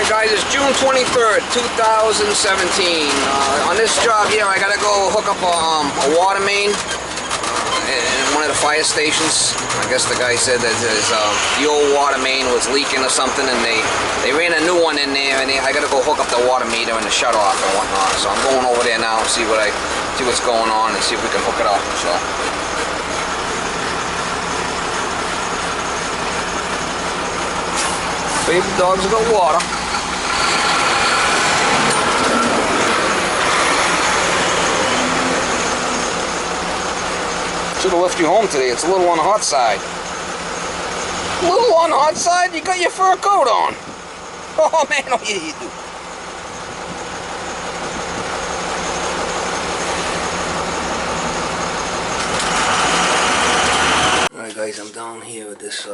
Alright guys, it's June 23rd, 2017. On this job here, I gotta go hook up a water main in one of the fire stations. I guess the guy said that the old water main was leaking or something, and they ran a new one in there, and I gotta go hook up the water meter and the shut off and whatnot. So I'm going over there now and see what's going on and see if we can hook it up. So. Baby dogs have got water. Should have left you home today. It's a little on the hot side. A little on the hot side? You got your fur coat on. Oh man, oh yeah, you do. Alright guys, I'm down here with this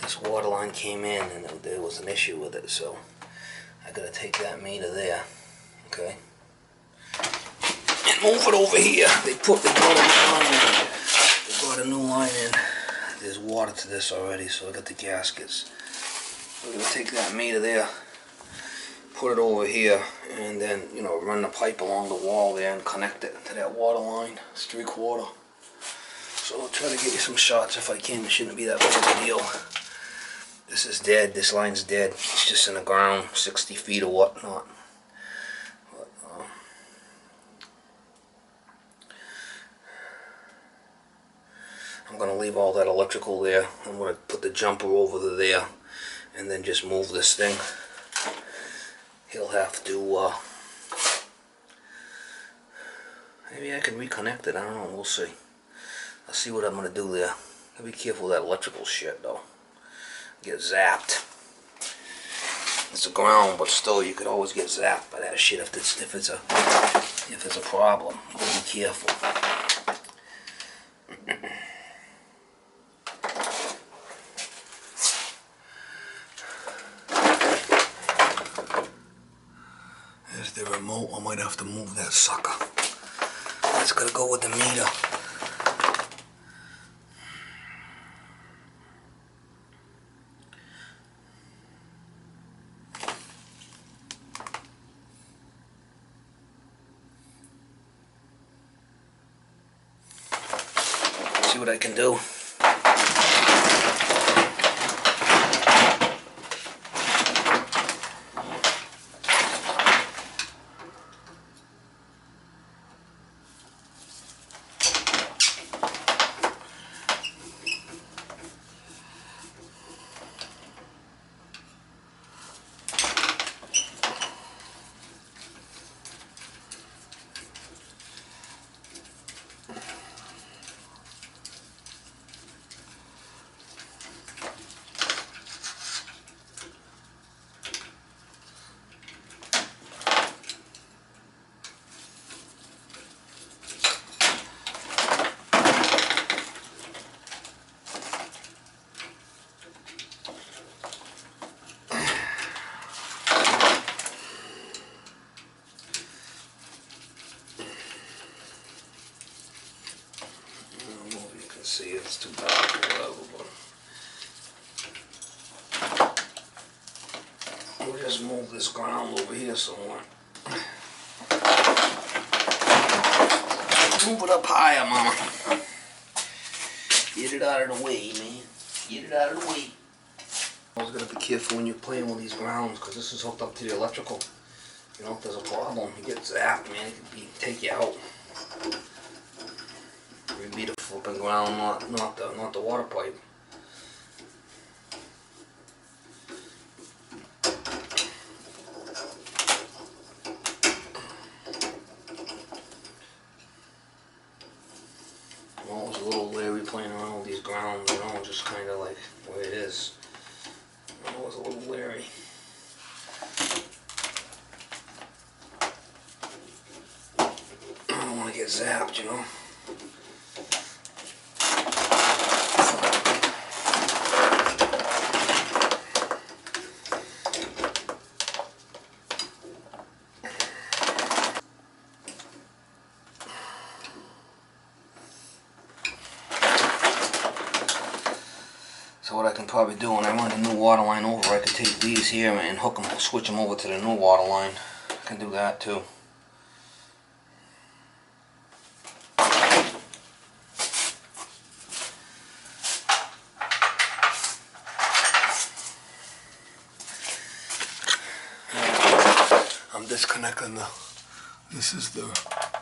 this water line came in and there was an issue with it, so I gotta take that meter there, okay, and move it over here. They brought a new line in. There's water to this already, so I got the gaskets. I'm gonna take that meter there, put it over here, and then, you know, run the pipe along the wall there and connect it to that water line. It's 3/4. So I'll try to get you some shots if I can. It shouldn't be that big of a deal. This is dead. This line's dead. It's just in the ground, 60 feet or whatnot. But, I'm going to leave all that electrical there. I'm going to put the jumper over there and then just move this thing. He'll have to, maybe I can reconnect it. I don't know. We'll see. I'll see what I'm going to do there. Gotta be careful with that electrical shit, though. Get zapped. It's the ground, but still, you could always get zapped by that shit if it's a problem. Be careful. There's the remote. I might have to move that sucker. It's gotta go with the meter. See what I can do. See, it's too dark or whatever, but we'll just move this ground over here somewhere. Move it up higher, mama. Get it out of the way, man. Get it out of the way. Always gotta be careful when you're playing with these grounds, because this is hooked up to the electrical. You know, if there's a problem, you get zapped, man. It could take you out. It'd be the flipping ground, not the water pipe. I'm always a little leery playing around with these grounds, you know, just kind of like the way it is. I'm always a little leery. I don't want to get zapped, you know. So what I can probably do when I run the new water line over, I can take these here and hook them, switch them over to the new water line. I can do that too. I'm disconnecting this is the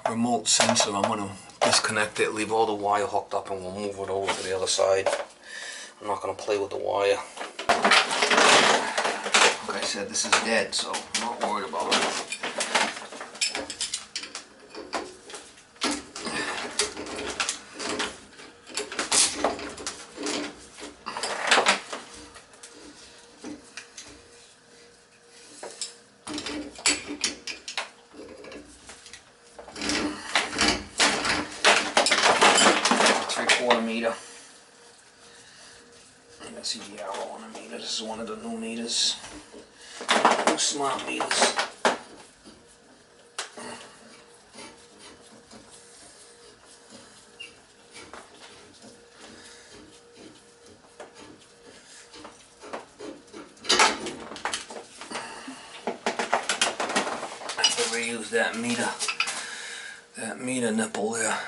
remote sensor. I'm going to disconnect it, leave all the wire hooked up, and we'll move it over to the other side. I'm not going to play with the wire. Like I said, this is dead, so I'm not worried about it. 3/4 meter. You can see the arrow on the meter. This is one of the new meters. New smart meters. I have to reuse that meter nipple there.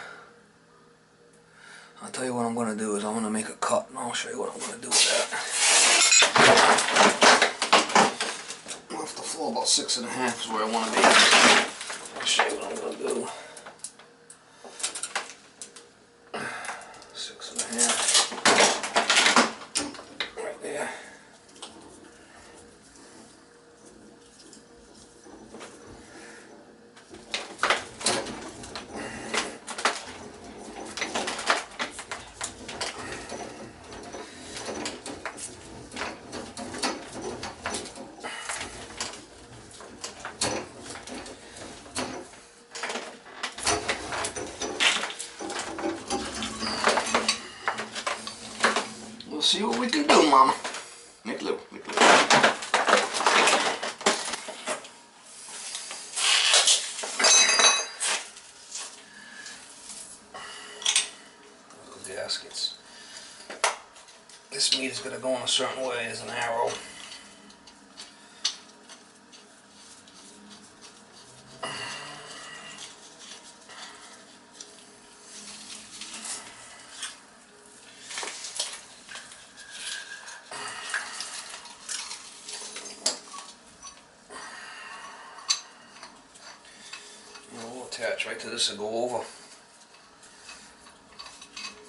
I'll tell you what I'm going to do is I'm going to make a cut and I'll show you what I'm going to do with that. Off the floor about 6.5 is where I want to be. I'll show you what I'm going to do. 6.5. Right there. We'll see what we can do, Mama. Make Lou. Goes gaskets. This meter's gonna go in a certain way as an arrow. We'll attach right to this and go over.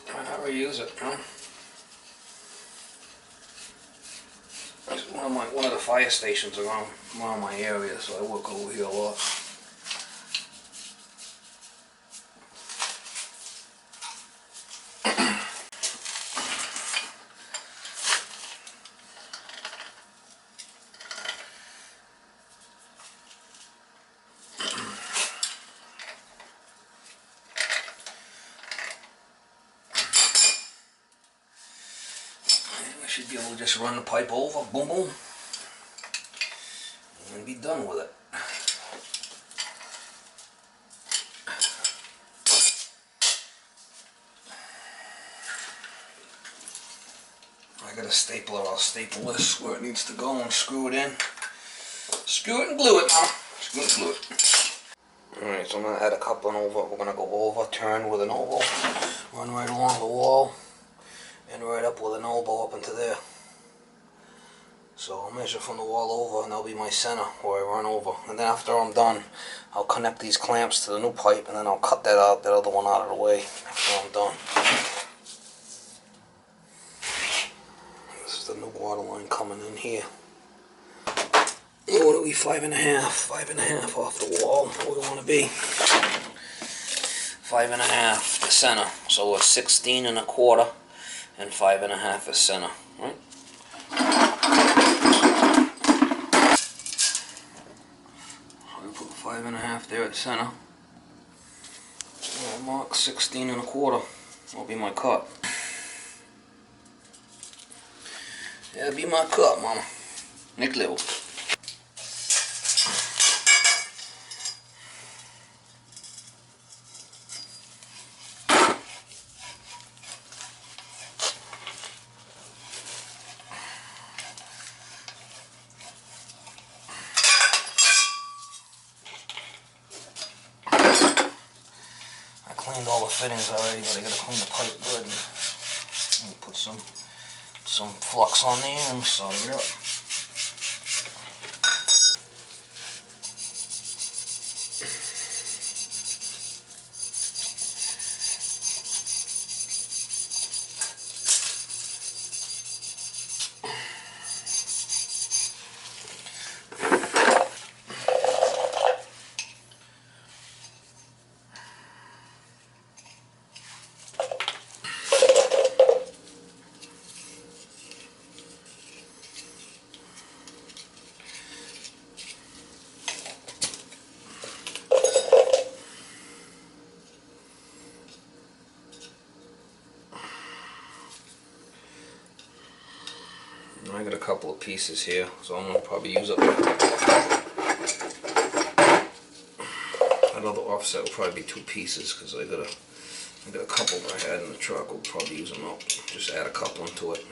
Why not reuse it, huh? It's one of the fire stations around my area, so I work over here a lot. Should be able to just run the pipe over, boom boom, and be done with it. I got a stapler, I'll staple this where it needs to go and screw it in. Screw it and glue it now. Screw it and glue it. Alright, so I'm going to add a coupling over. We're going to go over, turn with an oval, run right along the wall, and right up with an elbow up into there. So I'll measure from the wall over and that'll be my center where I run over. And then after I'm done, I'll connect these clamps to the new pipe and then I'll cut that other one out of the way after I'm done. This is the new water line coming in here. What are we, 5.5 off the wall, where we want to be. 5.5 the center, so it's 16.25 and 5.5 is center, right? So we put 5.5 there at the center. I'll mark 16.25. That'll be my cut. That'll be my cut, Mama. Nick Little. cleaned all the fittings already, but I gotta clean the pipe good and put some flux on there and solder it up. I got a couple of pieces here, so I'm gonna probably use up that other offset will probably be 2 pieces because I got a couple that I had in the truck. We'll probably use them up. Just add a couple into it.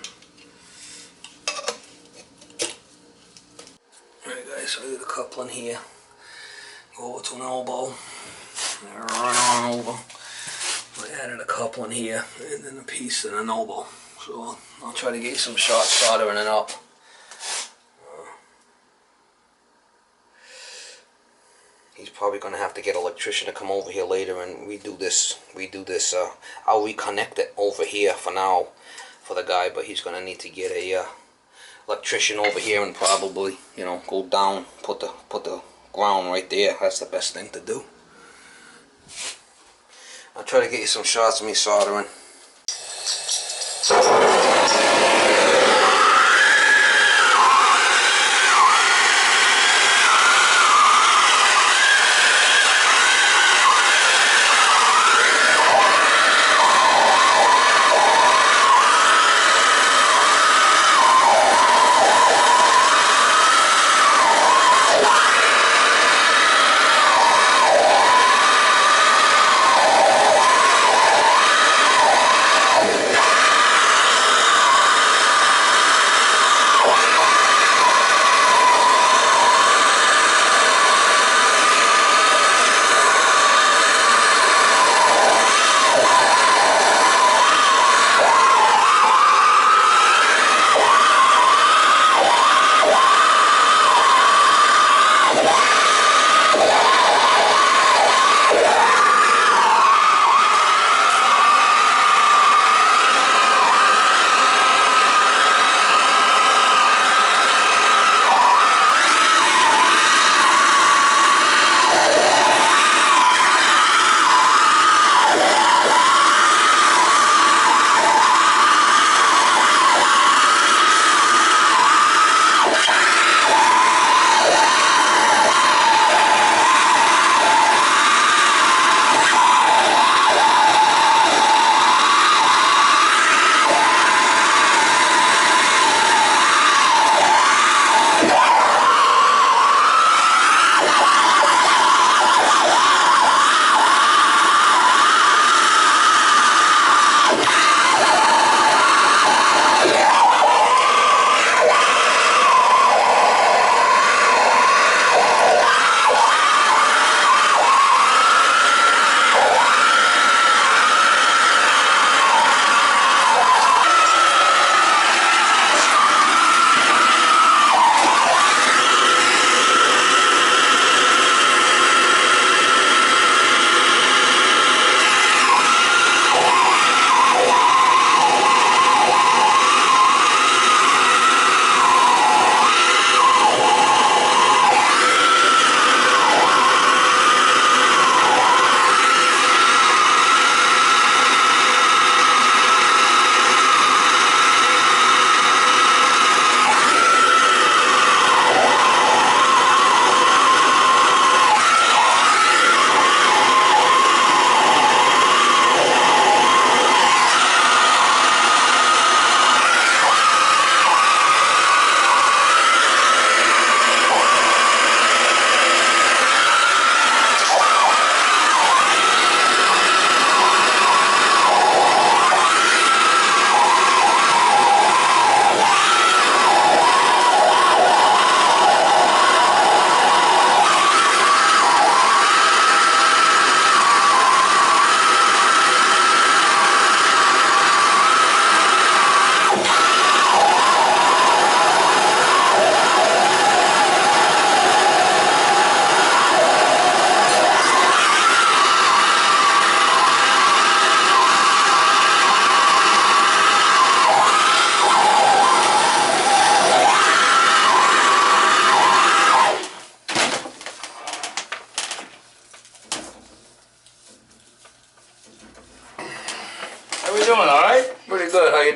Alright guys, so I got a couple in here. Go over to an elbow. Run on over. I added a couple in here and then a piece and an elbow. So I'll try to get some short soldering it up. He's probably gonna have to get an electrician to come over here later and redo this. I'll reconnect it over here for now for the guy, but he's gonna need to get a electrician over here and probably, you know, go down, put the ground right there. That's the best thing to do. I'll try to get you some shots of me soldering.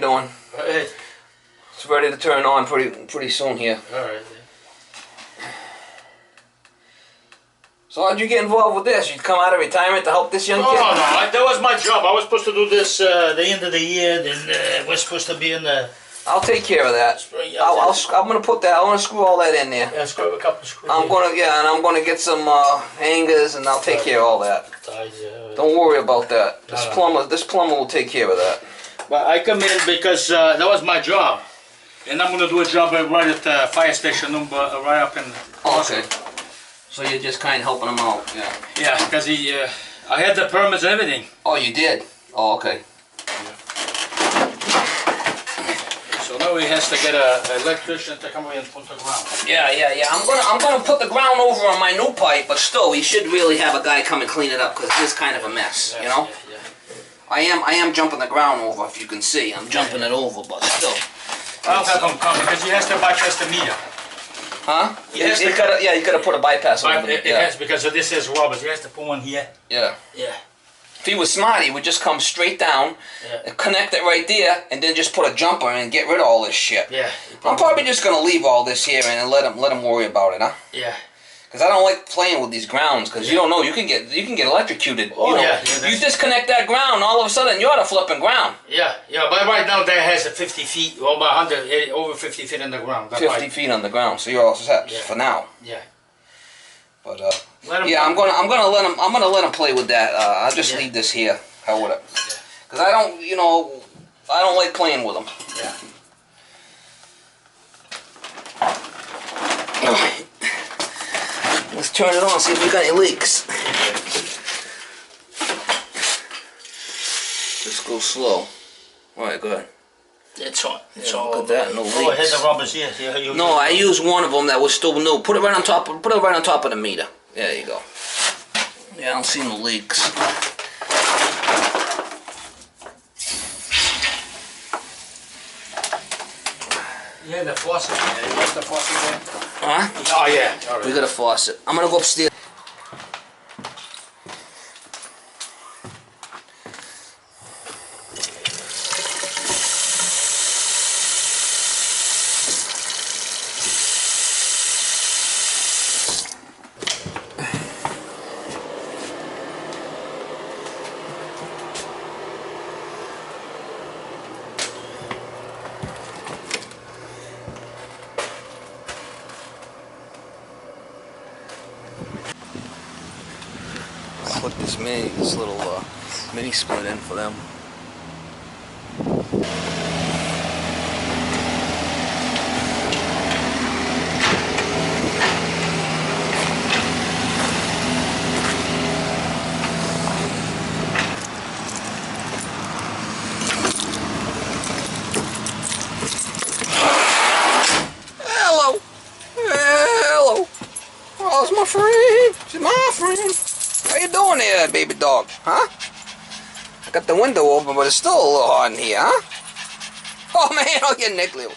doing? Hey. It's ready to turn on pretty soon here. Alright. So how'd you get involved with this? You'd come out of retirement to help this young kid? No, that was my job. I was supposed to do this the end of the year. Then we're supposed to be in the I'll take care of that. spring. I'm gonna put that. I want to screw all that in there. Yeah, screw a couple of screws. And I'm gonna get some hangers, and I'll take care of all that. Don't worry about that. This plumber will take care of that. But I come in because that was my job, and I'm gonna do a job right at the fire station number right up in. Okay. So you're just kind of helping him out, yeah. Yeah, because I had the permits and everything. Oh, you did? Oh, okay. So now he has to get an electrician to come in and put the ground. Yeah. I'm gonna put the ground over on my new pipe, but still, you should really have a guy come and clean it up because this is kind of a mess, you know. Yeah. I am jumping the ground over, if you can see. I'm jumping it over, but still. I'll have him come because he has to bypass the meter. Huh? You gotta put a bypass on it. It has, because of this is rubber. He has to put one here. Yeah. Yeah. If he was smart, he would just come straight down, connect it right there, and then just put a jumper and get rid of all this shit. Yeah. I'm probably just gonna leave all this here and let him worry about it, huh? Yeah. Because I don't like playing with these grounds, because you don't know, you can get electrocuted. Oh, you know, you disconnect that ground, all of a sudden you're the flipping ground. Yeah, but right now there has a 50 feet, or about 100, over 50 feet in the ground. 50 feet on the ground, so you're all set for now. Yeah. But I'm gonna let him play with that. I'll just leave this here. How would it? Because I don't like playing with them. Yeah. Let's turn it on, see if we got any leaks. Just go slow. Alright, go ahead. It's on. It's all. Look at that, no leaks. Oh, I had the rubbers here. No, I used one of them that was still new. Put it right on top of the meter. There you go. Yeah, I don't see no leaks. Yeah, the faucet. Yeah, you got the faucet there? Huh? Oh, yeah. All right. We got a faucet. I'm gonna go upstairs. Put this little mini split in for them. Hello. Oh, it's my friend. She's my friend. How you doing there, baby dog? Huh? I got the window open, but it's still a little hot in here, huh? Oh man, I'll get nickel.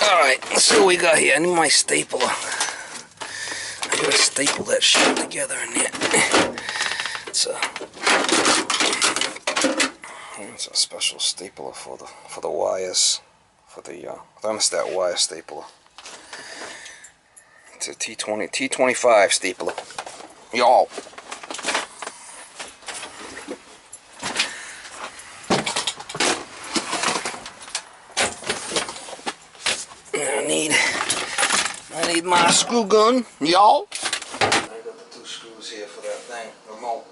Alright, let's see what we got here. I need my stapler. I gotta staple that shit together in there. It's a special stapler for the wires, for the thermostat wire stapler. It's a T25 stapler. Y'all. I need my screw gun, y'all. I got the 2 screws here for that thing, remote.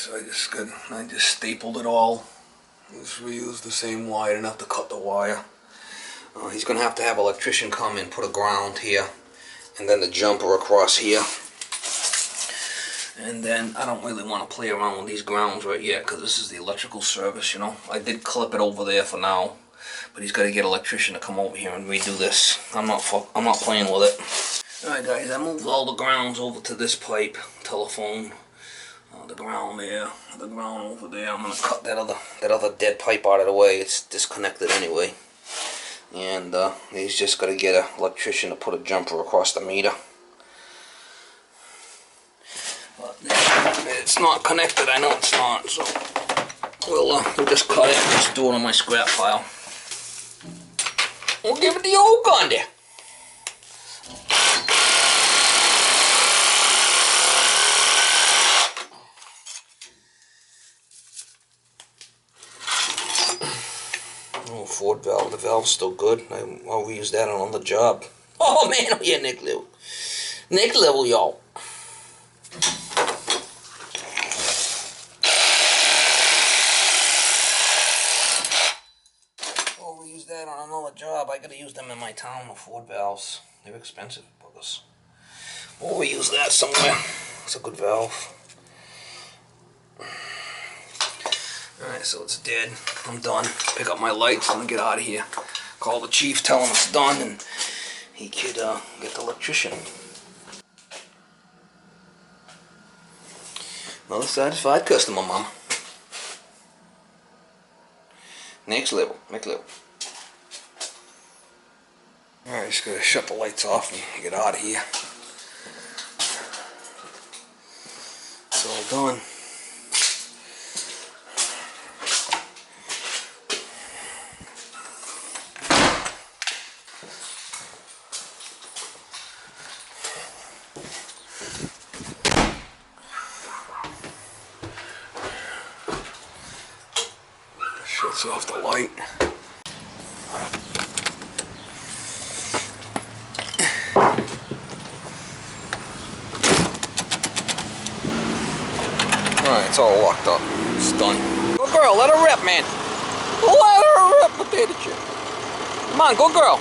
So I just stapled it all. Just reused the same wire, didn't have to cut the wire. He's gonna have to have an electrician come and put a ground here, and then the jumper across here. And then I don't really want to play around with these grounds right yet, because this is the electrical service, you know. I did clip it over there for now, but he's got to get an electrician to come over here and redo this. I'm not playing with it. All right, guys, I moved all the grounds over to this pipe, telephone. The ground there, the ground over there. I'm gonna cut that other dead pipe out of the way. It's disconnected anyway. And he's just gonna get an electrician to put a jumper across the meter. But it's not connected. I know it's not. So we'll just cut it and just do it on my scrap pile. We'll give it the old gun there. Oh, Ford valve. The valve's still good. I'll reuse that on the job. Oh man, oh yeah, next level. Next level, y'all. I'll reuse that on another job. I gotta use them in my town, the Ford valves. They're expensive, buggers. We'll reuse that somewhere. It's a good valve. Alright, so it's dead. I'm done. Pick up my lights and get out of here. Call the chief, tell him it's done, and he could get the electrician. Another satisfied customer, Mom. Next level, next level. Alright, just gotta shut the lights off and get out of here. It's all done. Shuts off the light. Alright, it's all locked up. It's done. Good girl, let her rip, man. Let her rip, potato chip. Come on, good girl.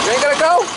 You ain't gonna go?